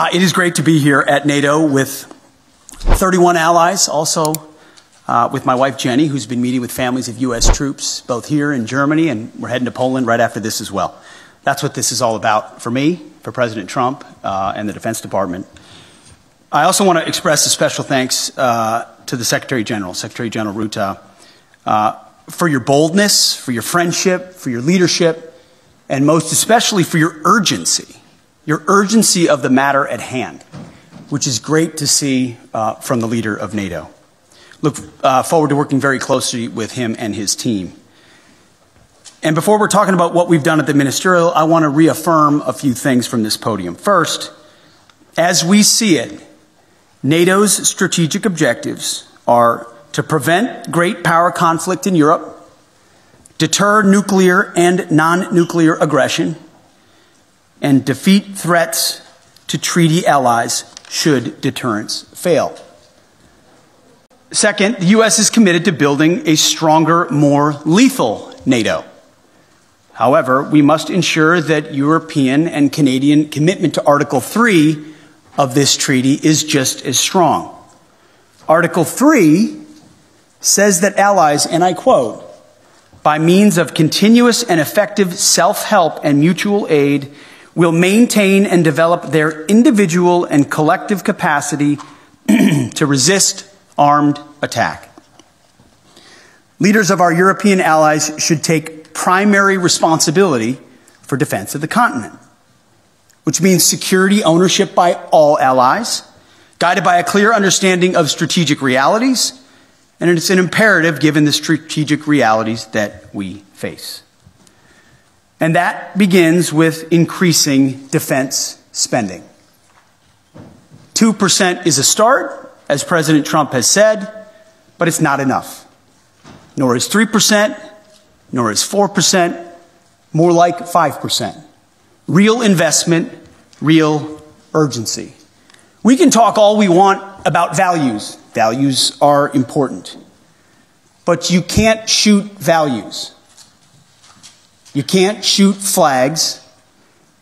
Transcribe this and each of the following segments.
It is great to be here at NATO with 31 allies, also with my wife Jenny, who's been meeting with families of U.S. troops, both here in Germany, and we're heading to Poland right after this as well. That's what this is all about for me, for President Trump, and the Defense Department. I also want to express a special thanks to the Secretary General Rutte, for your boldness, for your friendship, for your leadership, and most especially for your urgency of the matter at hand, which is great to see from the leader of NATO. Look forward to working very closely with him and his team. And before we're talking about what we've done at the ministerial, I want to reaffirm a few things from this podium. First, as we see it, NATO's strategic objectives are to prevent great power conflict in Europe, deter nuclear and non-nuclear aggression, and defeat threats to treaty allies should deterrence fail. Second, the U.S. is committed to building a stronger, more lethal NATO. However, we must ensure that European and Canadian commitment to Article 3 of this treaty is just as strong. Article 3 says that allies, and I quote, by means of continuous and effective self-help and mutual aid, will maintain and develop their individual and collective capacity to resist armed attack. Leaders of our European allies should take primary responsibility for defense of the continent, which means security ownership by all allies, guided by a clear understanding of strategic realities, and it's an imperative given the strategic realities that we face. And that begins with increasing defense spending. 2% is a start, as President Trump has said, but it's not enough. Nor is 3%, nor is 4%, more like 5%. Real investment, real urgency. We can talk all we want about values. Values are important. But you can't shoot values. You can't shoot flags,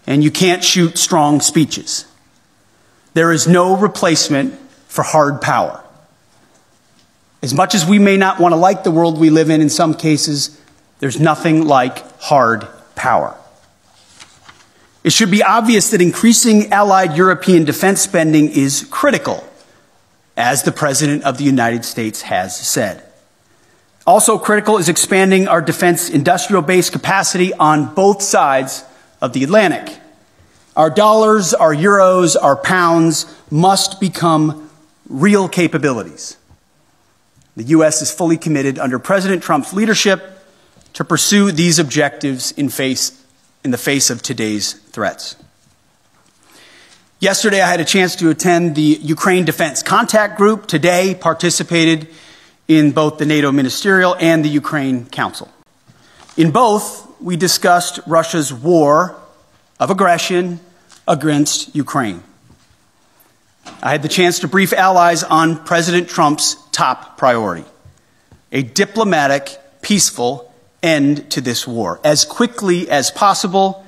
and you can't shoot strong speeches. There is no replacement for hard power. As much as we may not want to like the world we live in some cases, there's nothing like hard power. It should be obvious that increasing allied European defense spending is critical, as the President of the United States has said. Also critical is expanding our defense industrial base capacity on both sides of the Atlantic. Our dollars, our euros, our pounds must become real capabilities. The U.S. is fully committed under President Trump's leadership to pursue these objectives in the face of today's threats. Yesterday, I had a chance to attend the Ukraine Defense Contact Group. Today, participated in both the NATO Ministerial and the Ukraine Council. In both, we discussed Russia's war of aggression against Ukraine. I had the chance to brief allies on President Trump's top priority, a diplomatic, peaceful end to this war, as quickly as possible,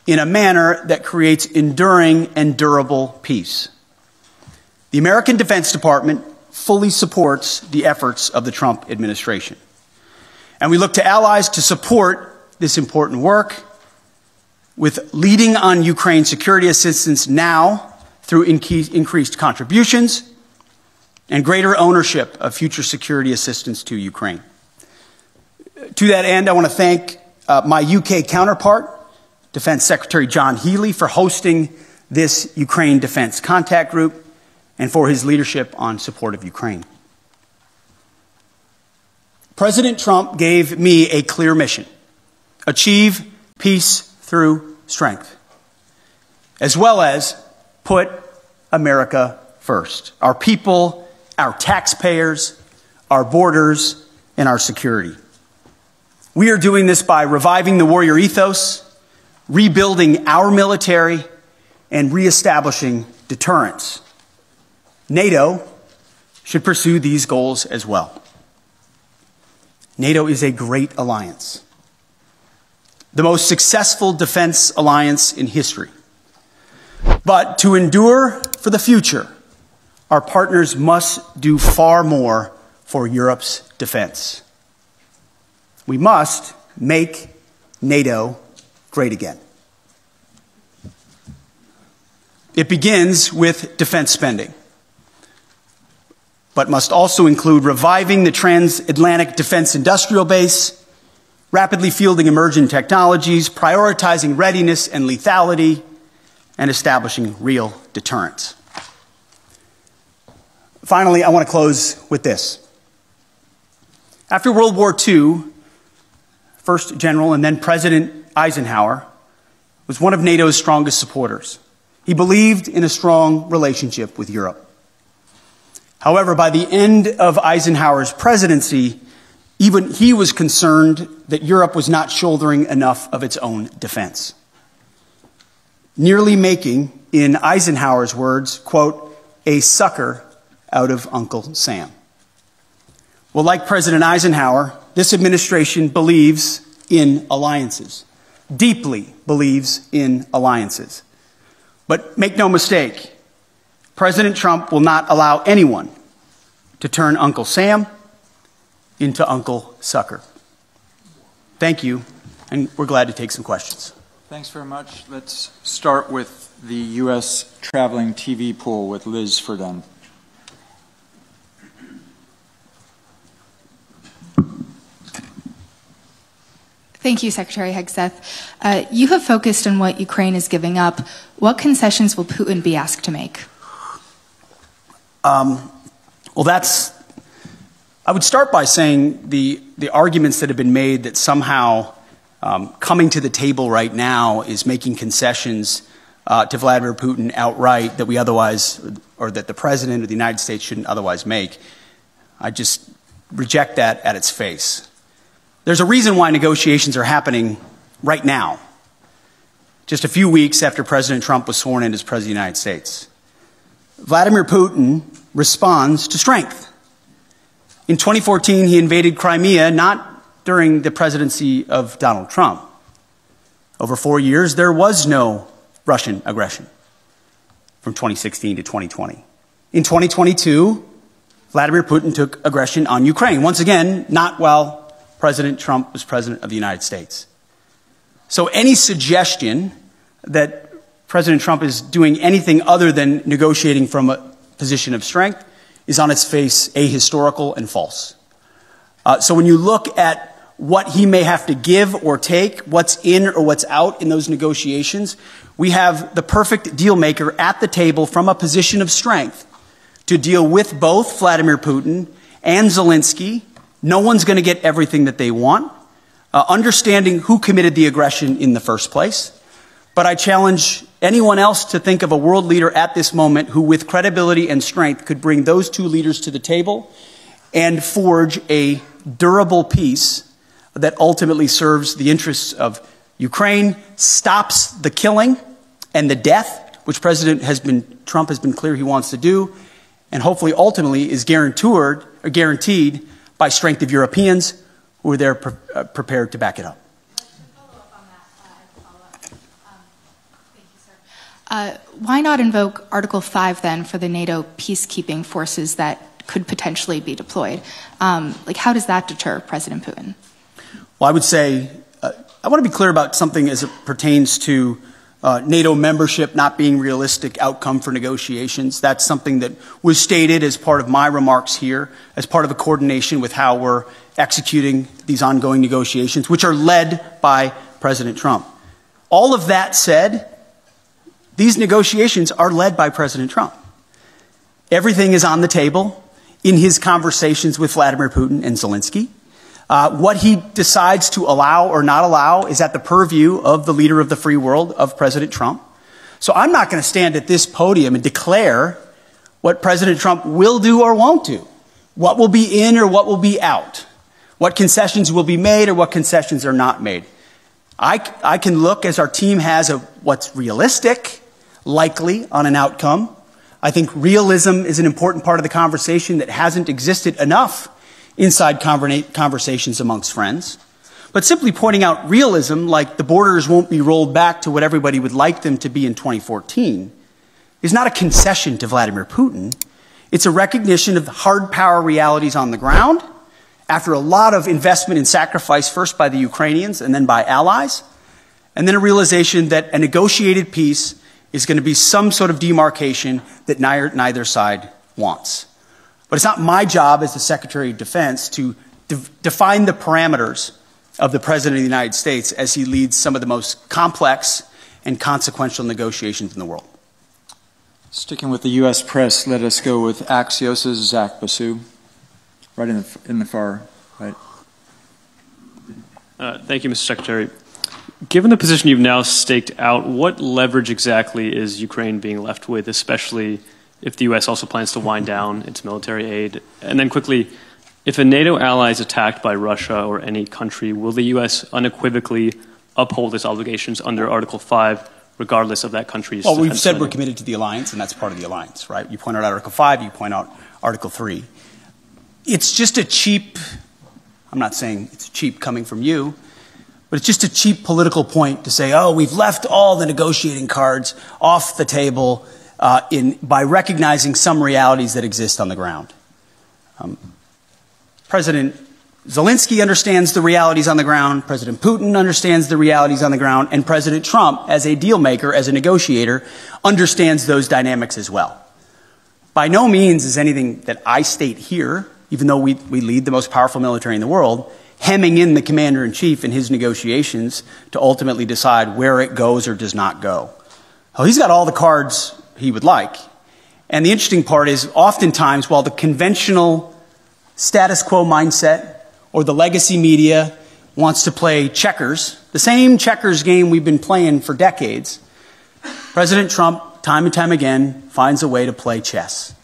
in a manner that creates enduring and durable peace. The American Defense Department fully supports the efforts of the Trump administration. And we look to allies to support this important work with leading on Ukraine security assistance now through increased contributions and greater ownership of future security assistance to Ukraine. To that end, I want to thank my UK counterpart, Defense Secretary John Healey, for hosting this Ukraine Defense Contact Group and for his leadership on support of Ukraine. President Trump gave me a clear mission: achieve peace through strength, as well as put America first, our people, our taxpayers, our borders, and our security. We are doing this by reviving the warrior ethos, rebuilding our military, and reestablishing deterrence. NATO should pursue these goals as well. NATO is a great alliance, the most successful defense alliance in history. But to endure for the future, our partners must do far more for Europe's defense. We must make NATO great again. It begins with defense spending, but must also include reviving the transatlantic defense industrial base, rapidly fielding emerging technologies, prioritizing readiness and lethality, and establishing real deterrence. Finally, I want to close with this. After World War II, first General and then President Eisenhower was one of NATO's strongest supporters. He believed in a strong relationship with Europe. However, by the end of Eisenhower's presidency, even he was concerned that Europe was not shouldering enough of its own defense, nearly making, in Eisenhower's words, quote, a sucker out of Uncle Sam. Well, like President Eisenhower, this administration believes in alliances, deeply believes in alliances. But make no mistake, President Trump will not allow anyone to turn Uncle Sam into Uncle Sucker. Thank you, and we're glad to take some questions. Thanks very much. Let's start with the U.S. traveling TV pool with Liz Verraden. Thank you, Secretary Hegseth. You have focused on what Ukraine is giving up. What concessions will Putin be asked to make? Well, I would start by saying the arguments that have been made that somehow coming to the table right now is making concessions to Vladimir Putin outright that we otherwise, or that the President of the United States shouldn't otherwise make. I just reject that at its face. There's a reason why negotiations are happening right now, just a few weeks after President Trump was sworn in as President of the United States. Vladimir Putin responds to strength. In 2014, he invaded Crimea, not during the presidency of Donald Trump. Over 4 years, there was no Russian aggression from 2016 to 2020. In 2022, Vladimir Putin took aggression on Ukraine. Once again, not while President Trump was President of the United States. So any suggestion that President Trump is doing anything other than negotiating from a position of strength is on its face ahistorical and false. So when you look at what he may have to give or take, what's in or what's out in those negotiations, we have the perfect deal maker at the table from a position of strength to deal with both Vladimir Putin and Zelensky. No one's going to get everything that they want, understanding who committed the aggression in the first place. But I challenge anyone else to think of a world leader at this moment who, with credibility and strength, could bring those two leaders to the table and forge a durable peace that ultimately serves the interests of Ukraine, stops the killing and the death, which Trump has been clear he wants to do, and hopefully ultimately is guaranteed by strength of Europeans who are there prepared to back it up. Why not invoke Article 5 then for the NATO peacekeeping forces that could potentially be deployed? How does that deter President Putin? Well, I would say, I want to be clear about something as it pertains to NATO membership not being realistic outcome for negotiations. That's something that was stated as part of my remarks here, as part of a coordination with how we're executing these ongoing negotiations, which are led by President Trump. All of that said, these negotiations are led by President Trump. Everything is on the table in his conversations with Vladimir Putin and Zelensky. What he decides to allow or not allow is at the purview of the leader of the free world, of President Trump. So I'm not going to stand at this podium and declare what President Trump will do or won't do, what will be in or what will be out, what concessions will be made or what concessions are not made. I can look, as our team has, of what's realistic, likely on an outcome. I think realism is an important part of the conversation that hasn't existed enough inside conversations amongst friends. But simply pointing out realism, like the borders won't be rolled back to what everybody would like them to be in 2014, is not a concession to Vladimir Putin. It's a recognition of the hard power realities on the ground after a lot of investment and sacrifice, first by the Ukrainians and then by allies, and then a realization that a negotiated peace is going to be some sort of demarcation that neither side wants. But it's not my job as the Secretary of Defense to define the parameters of the President of the United States as he leads some of the most complex and consequential negotiations in the world. Sticking with the U.S. press, let us go with Axios' Zach Basu, right in the far right. Thank you, Mr. Secretary. Given the position you've now staked out, what leverage exactly is Ukraine being left with, especially if the U.S. also plans to wind down its military aid? And then quickly, if a NATO ally is attacked by Russia or any country, will the U.S. unequivocally uphold its obligations under Article 5, regardless of that country's... Well, we've said we're committed to the alliance, and that's part of the alliance, right? You point out Article 5, you point out Article 3. It's just a cheap, I'm not saying it's cheap coming from you, but it's just a cheap political point to say, oh, we've left all the negotiating cards off the table by recognizing some realities that exist on the ground. President Zelensky understands the realities on the ground, President Putin understands the realities on the ground, and President Trump, as a deal maker, as a negotiator, understands those dynamics as well. By no means is anything that I state here, even though we lead the most powerful military in the world, hemming in the commander-in-chief in his negotiations to ultimately decide where it goes or does not go. Well, he's got all the cards he would like. And the interesting part is, oftentimes, while the conventional status quo mindset or the legacy media wants to play checkers, the same checkers game we've been playing for decades, President Trump, time and time again, finds a way to play chess.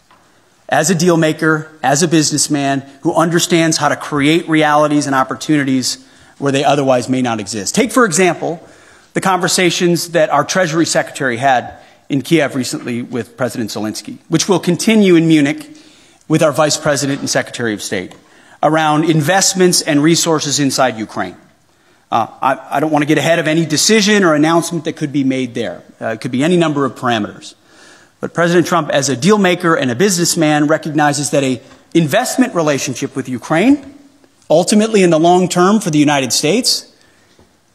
As a deal maker, as a businessman who understands how to create realities and opportunities where they otherwise may not exist. Take, for example, the conversations that our Treasury Secretary had in Kiev recently with President Zelensky, which will continue in Munich with our Vice President and Secretary of State, around investments and resources inside Ukraine. I don't want to get ahead of any decision or announcement that could be made there. It could be any number of parameters. But President Trump, as a deal maker and a businessman, recognizes that an investment relationship with Ukraine, ultimately in the long term for the United States,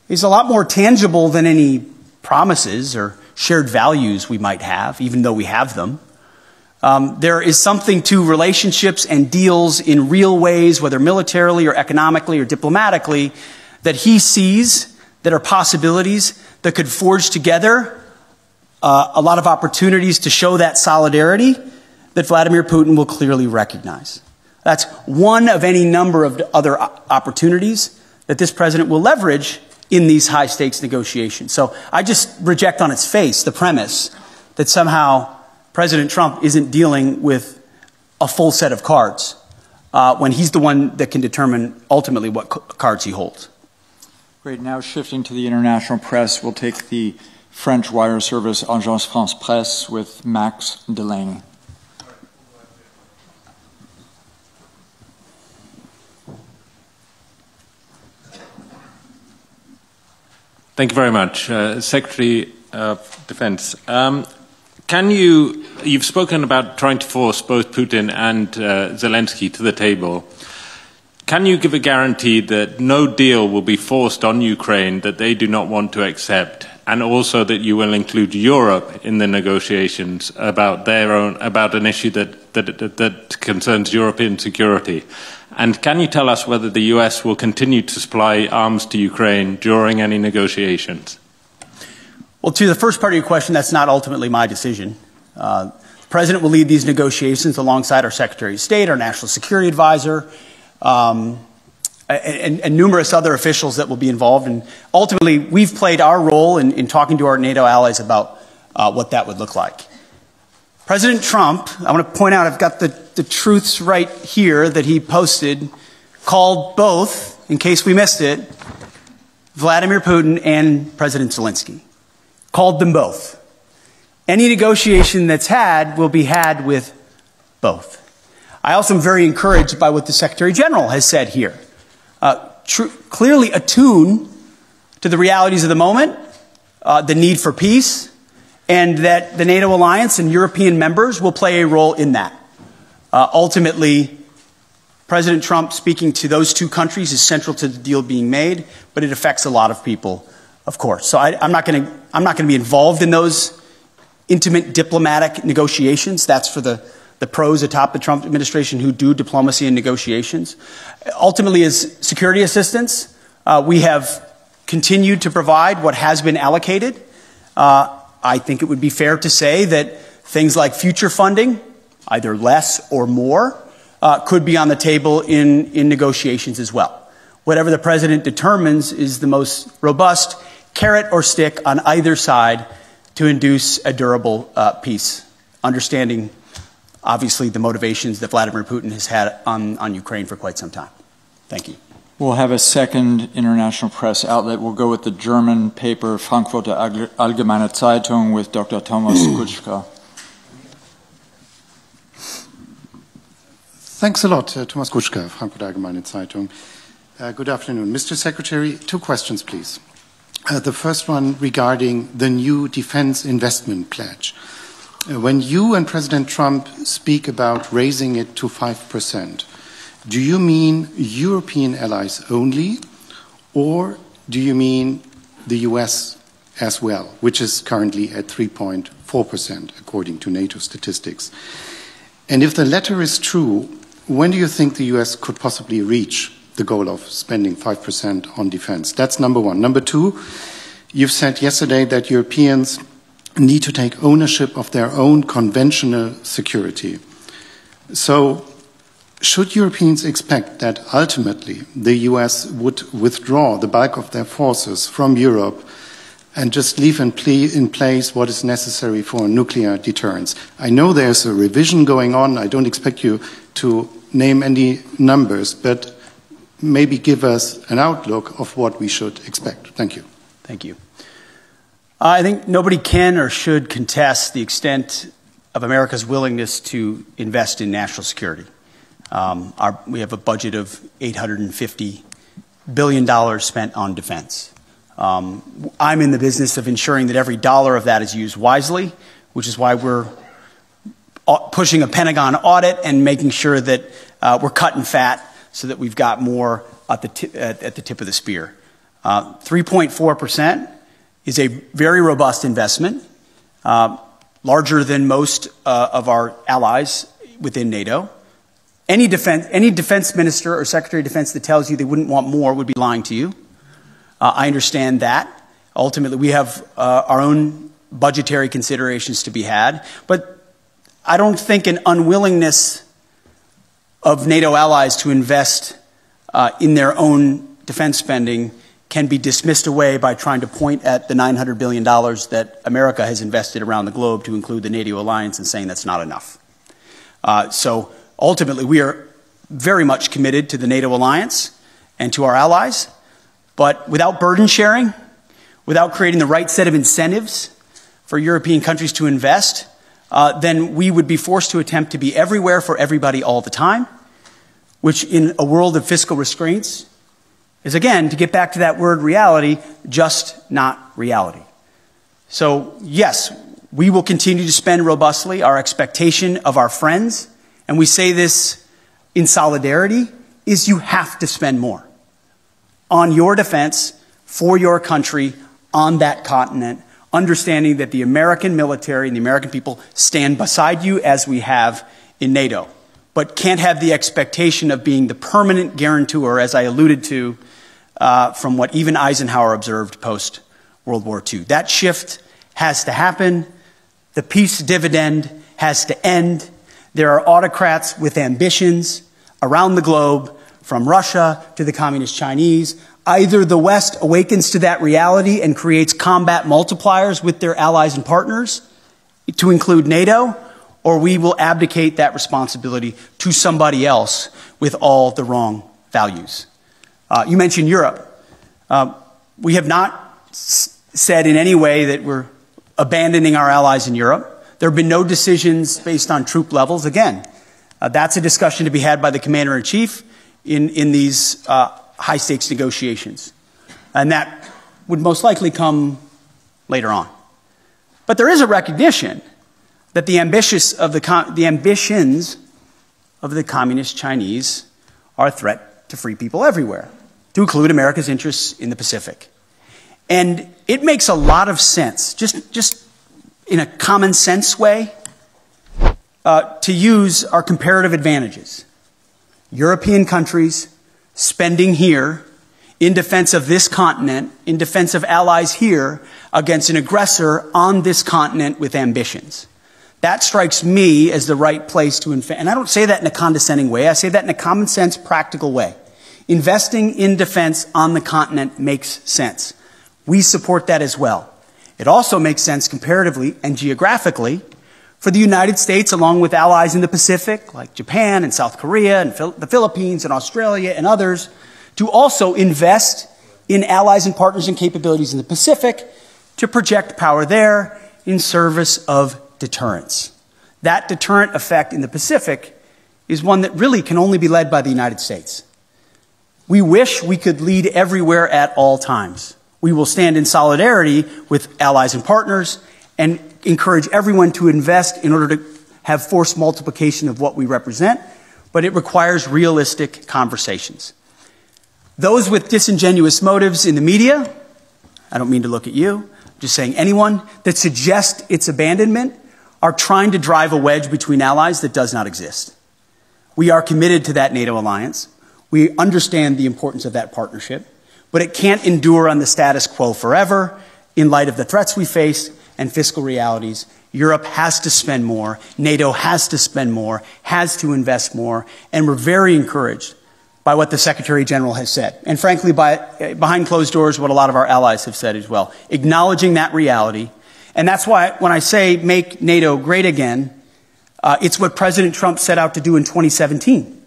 is a lot more tangible than any promises or shared values we might have, even though we have them. There is something to relationships and deals in real ways, whether militarily or economically or diplomatically, that he sees that are possibilities that could forge together a lot of opportunities to show that solidarity that Vladimir Putin will clearly recognize. That's one of any number of other opportunities that this president will leverage in these high-stakes negotiations. So I just reject on its face the premise that somehow President Trump isn't dealing with a full set of cards when he's the one that can determine ultimately what cards he holds. Great. Now shifting to the international press, we'll take the French wire service Agence France Presse with Max Delaney. Thank you very much. Secretary of Defense, you've spoken about trying to force both Putin and Zelensky to the table. Can you give a guarantee that no deal will be forced on Ukraine that they do not want to accept, and also that you will include Europe in the negotiations about an issue that concerns European security? And can you tell us whether the US will continue to supply arms to Ukraine during any negotiations? Well, to the first part of your question, that's not ultimately my decision. The President will lead these negotiations alongside our Secretary of State, our National Security Advisor, and numerous other officials that will be involved. And ultimately, we've played our role in talking to our NATO allies about what that would look like. President Trump, I want to point out, I've got the truths right here that he posted, called both, in case we missed it, Vladimir Putin and President Zelensky. Called them both. Any negotiation that's had will be had with both. I also am very encouraged by what the Secretary General has said here. clearly attuned to the realities of the moment, the need for peace, and that the NATO alliance and European members will play a role in that. Ultimately, President Trump speaking to those two countries is central to the deal being made, but it affects a lot of people, of course. So I'm not going to be involved in those intimate diplomatic negotiations. That's for the pros atop the Trump administration who do diplomacy and negotiations. Ultimately, as security assistance, we have continued to provide what has been allocated. I think it would be fair to say that things like future funding, either less or more, could be on the table in negotiations as well. Whatever the president determines is the most robust carrot or stick on either side to induce a durable peace, understanding, obviously, the motivations that Vladimir Putin has had on Ukraine for quite some time. Thank you. We'll have a second international press outlet. We'll go with the German paper Frankfurter Allgemeine Zeitung with Dr. Thomas Kutschka. Thanks a lot, Thomas Kutschka, Frankfurter Allgemeine Zeitung. Good afternoon. Mr. Secretary, two questions, please. The first one regarding the new defense investment pledge. When you and President Trump speak about raising it to 5%, do you mean European allies only, or do you mean the US as well, which is currently at 3.4%, according to NATO statistics? And if the latter is true, when do you think the US could possibly reach the goal of spending 5% on defense? That's number one. Number two, you've said yesterday that Europeans need to take ownership of their own conventional security. So, should Europeans expect that ultimately the US would withdraw the bulk of their forces from Europe and just leave in place what is necessary for nuclear deterrence? I know there's a revision going on. I don't expect you to name any numbers, but maybe give us an outlook of what we should expect. Thank you. Thank you. I think nobody can or should contest the extent of America's willingness to invest in national security. We have a budget of $850 billion spent on defense. I'm in the business of ensuring that every dollar of that is used wisely, which is why we're pushing a Pentagon audit and making sure that we're cutting fat so that we've got more at the tip of the spear. 3.4% is a very robust investment, larger than most of our allies within NATO. Any defense minister or secretary of defense that tells you they wouldn't want more would be lying to you. I understand that. Ultimately, we have our own budgetary considerations to be had, but I don't think an unwillingness of NATO allies to invest in their own defense spending can be dismissed away by trying to point at the $900 billion that America has invested around the globe to include the NATO alliance and saying that's not enough. So ultimately, we are very much committed to the NATO alliance and to our allies, but without burden sharing, without creating the right set of incentives for European countries to invest, then we would be forced to attempt to be everywhere for everybody all the time, which in a world of fiscal restraints is, again, to get back to that word reality, just not reality. So, yes, we will continue to spend robustly. Our expectation of our friends, and we say this in solidarity, is you have to spend more on your defense, for your country, on that continent, understanding that the American military and the American people stand beside you as we have in NATO, but can't have the expectation of being the permanent guarantor, as I alluded to, from what even Eisenhower observed post-World War II. That shift has to happen. The peace dividend has to end. There are autocrats with ambitions around the globe, from Russia to the communist Chinese. Either the West awakens to that reality and creates combat multipliers with their allies and partners, to include NATO, or we will abdicate that responsibility to somebody else with all the wrong values. You mentioned Europe. We have not said in any way that we're abandoning our allies in Europe. There have been no decisions based on troop levels. Again, that's a discussion to be had by the commander-in-chief in these high-stakes negotiations. And that would most likely come later on. But there is a recognition that the ambitions of the communist Chinese are a threat to free people everywhere, to include America's interests in the Pacific. And it makes a lot of sense, just in a common sense way, to use our comparative advantages. European countries spending here in defense of this continent, in defense of allies here, against an aggressor on this continent with ambitions. That strikes me as the right place to invest. And I don't say that in a condescending way. I say that in a common sense, practical way. Investing in defense on the continent makes sense. We support that as well. It also makes sense comparatively and geographically for the United States, along with allies in the Pacific, like Japan and South Korea and the Philippines and Australia and others, to also invest in allies and partners and capabilities in the Pacific to project power there in service of deterrence. That deterrent effect in the Pacific is one that really can only be led by the United States. We wish we could lead everywhere at all times. We will stand in solidarity with allies and partners and encourage everyone to invest in order to have force multiplication of what we represent, but it requires realistic conversations. Those with disingenuous motives in the media, I don't mean to look at you, I'm just saying anyone that suggests its abandonment are trying to drive a wedge between allies that does not exist. We are committed to that NATO alliance. We understand the importance of that partnership, but it can't endure on the status quo forever in light of the threats we face and fiscal realities. Europe has to spend more, NATO has to spend more, has to invest more, and we're very encouraged by what the Secretary General has said. And frankly, behind closed doors, what a lot of our allies have said as well. Acknowledging that reality. And that's why when I say make NATO great again, it's what President Trump set out to do in 2017.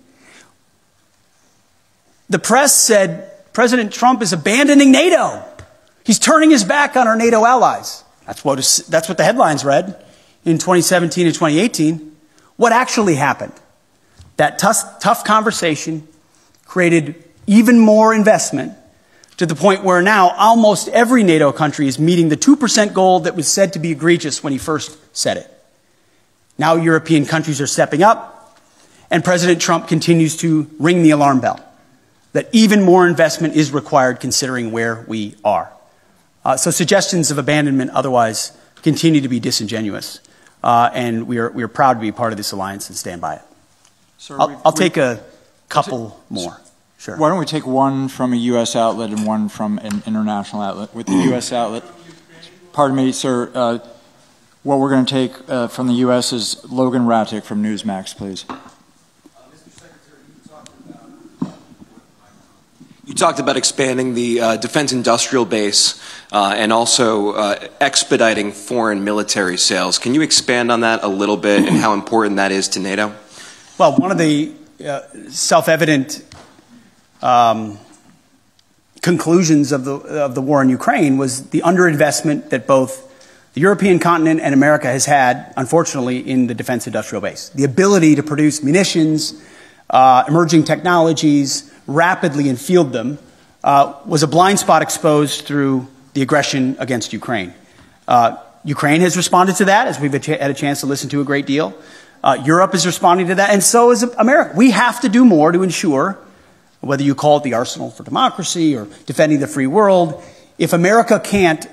The press said President Trump is abandoning NATO. He's turning his back on our NATO allies. That's what the headlines read in 2017 and 2018. What actually happened? That tough conversation created even more investment to the point where now almost every NATO country is meeting the 2% goal that was said to be egregious when he first said it. Now European countries are stepping up, and President Trump continues to ring the alarm bell that even more investment is required considering where we are. So suggestions of abandonment otherwise continue to be disingenuous, and we are proud to be part of this alliance and stand by it. Sir, I'll take a couple more. Sure. Why don't we take one from a U.S. outlet and one from an international outlet? With the U.S. outlet, pardon me, sir, what we're going to take from the U.S. is Logan Rattick from Newsmax, please. You talked about expanding the defense industrial base and also expediting foreign military sales. Can you expand on that a little bit and how important that is to NATO? Well, one of the self-evident conclusions of the war in Ukraine was the underinvestment that both the European continent and America has had, unfortunately, in the defense industrial base. The ability to produce munitions, emerging technologies, rapidly and field them, was a blind spot exposed through the aggression against Ukraine. Ukraine has responded to that, as we've had a chance to listen to a great deal. Europe is responding to that, and so is America. We have to do more to ensure, whether you call it the arsenal for democracy or defending the free world, if America can't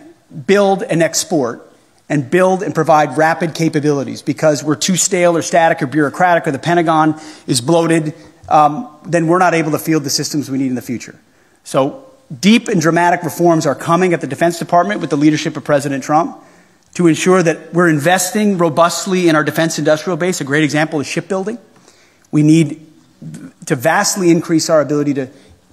build and export and build and provide rapid capabilities because we're too stale or static or bureaucratic or the Pentagon is bloated, then we're not able to field the systems we need in the future. So deep and dramatic reforms are coming at the Defense Department with the leadership of President Trump to ensure that we're investing robustly in our defense industrial base. A great example is shipbuilding. We need to vastly increase our ability to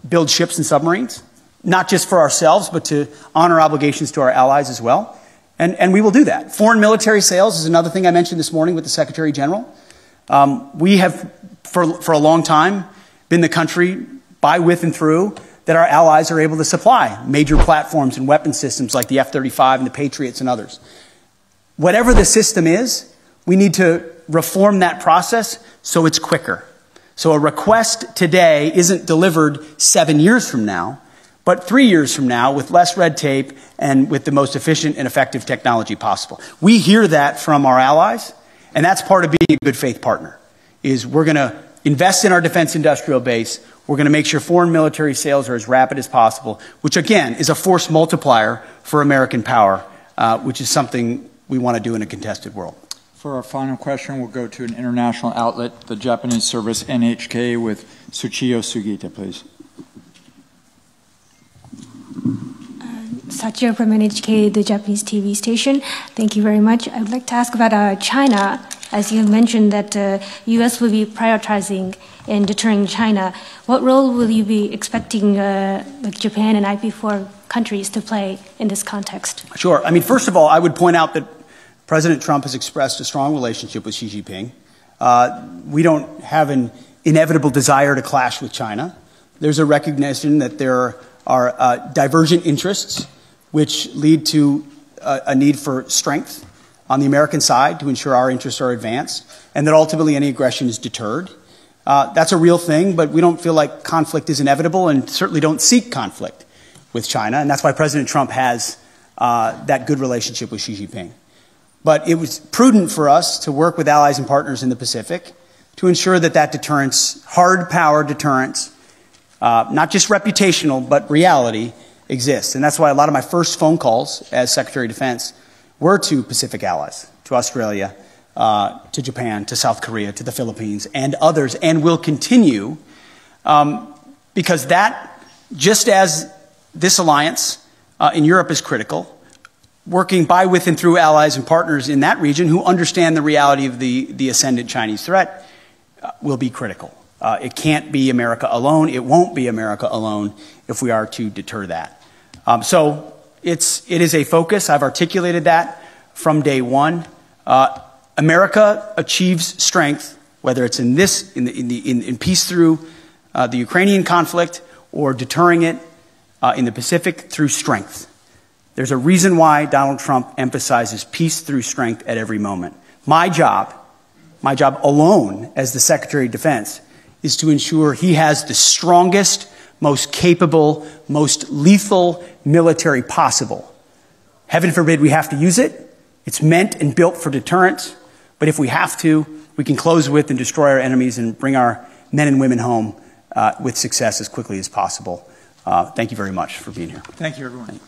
build ships and submarines, not just for ourselves, but to honor obligations to our allies as well. And we will do that. Foreign military sales is another thing I mentioned this morning with the Secretary General. We have, for a long time, been the country, by, with, and through, that our allies are able to supply major platforms and weapon systems like the F-35 and the Patriots and others. Whatever the system is, we need to reform that process so it's quicker, So a request today isn't delivered 7 years from now, but 3 years from now with less red tape and with the most efficient and effective technology possible. We hear that from our allies, and that's part of being a good faith partner, is we're going to invest in our defense industrial base. We're going to make sure foreign military sales are as rapid as possible, which again is a force multiplier for American power, which is something we want to do in a contested world. For our final question, we'll go to an international outlet, the Japanese service NHK, with Tsuchiyo Sugita, please. Sachio from NHK, the Japanese TV station. Thank you very much. I would like to ask about China. As you mentioned that U.S. will be prioritizing in deterring China. What role will you be expecting like Japan and IP4 countries to play in this context? Sure. I mean, first of all, I would point out that President Trump has expressed a strong relationship with Xi Jinping. We don't have an inevitable desire to clash with China. There's a recognition that there are divergent interests which lead to a need for strength on the American side to ensure our interests are advanced, and that ultimately any aggression is deterred. That's a real thing, but we don't feel like conflict is inevitable and certainly don't seek conflict with China, and that's why President Trump has that good relationship with Xi Jinping. But it was prudent for us to work with allies and partners in the Pacific to ensure that that deterrence, hard power deterrence, not just reputational, but reality, exists. And that's why a lot of my first phone calls as Secretary of Defense were to Pacific allies, to Australia, to Japan, to South Korea, to the Philippines, and others, and will continue, because that, just as this alliance in Europe is critical, working by, with, and through allies and partners in that region who understand the reality of the ascendant Chinese threat will be critical. It can't be America alone. It won't be America alone if we are to deter that. So it is a focus. I've articulated that from day one. America achieves strength, whether it's in peace through the Ukrainian conflict or deterring it in the Pacific through strength. There's a reason why Donald Trump emphasizes peace through strength at every moment. My job alone as the Secretary of Defense is to ensure he has the strongest, most capable, most lethal military possible. Heaven forbid we have to use it. It's meant and built for deterrence. But if we have to, we can close with and destroy our enemies and bring our men and women home with success as quickly as possible. Thank you very much for being here. Thank you, everyone.